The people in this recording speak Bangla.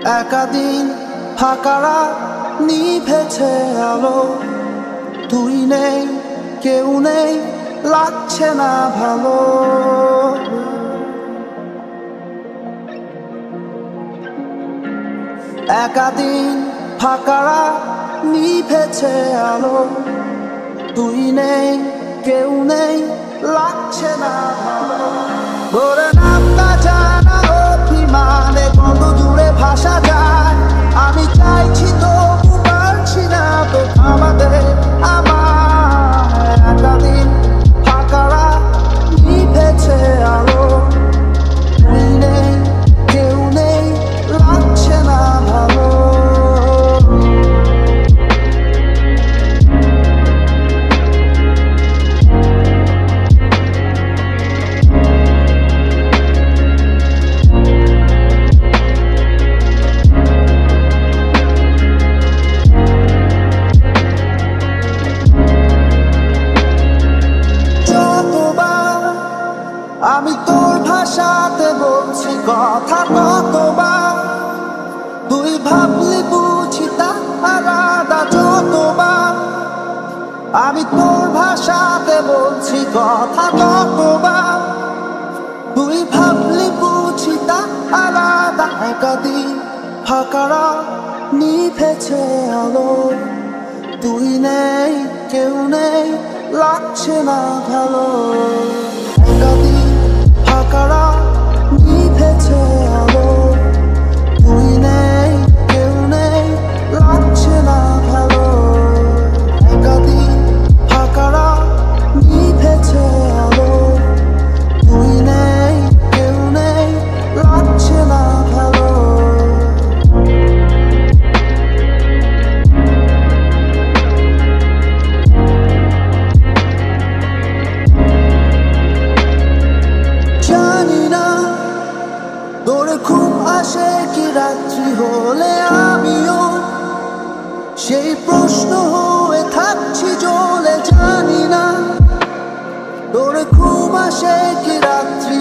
একাদিন ফাঁকারা নিভেছে আলো, তুই নেই কেউ নেই লাগছে না ভালো। একাদিন ফাঁকারা নিভেছে আলো, তুই নেই কেউ নেই লাগছে না ভালো। ভোরে নামটা জানা অভিমানে কত দূরে ভাষা যায়, আমি চাইছি তবু পারছি না তো আমাদের আমার। একাদিন ফাঁকারা নিভেছে আলো, তুই নেই কেউ নেই লাগছে না ভালো। আমি তোর ভাষাতে বলছি কথা, কতবার তুই ভাবলি বুঝি তা আলাদা। যতবার আমি তোর ভাষাতে বলছি কথা, কতবার তুই ভাবলি বুঝি তা আলাদা। একাদিন ফাঁকারা নিভেছে আলো, তুই নেই কেউ নেই লাগছে না ভালো। একাদিন ফাঁকারা নিভেছে আলো, তুই নেই কেউ নেই লাগছে না ভালো। একাদিন ফাঁকারা নিভেছে আলো, তুই নেই কেউ নেই লাগছে না ভালো। তোরে ঘুম আসে কি রাত্রি হলে, আমিও সেই প্রশ্ন হয়ে থাকছি জ্বলে। জানি না তোরে ঘুম আসে কি রাত্রি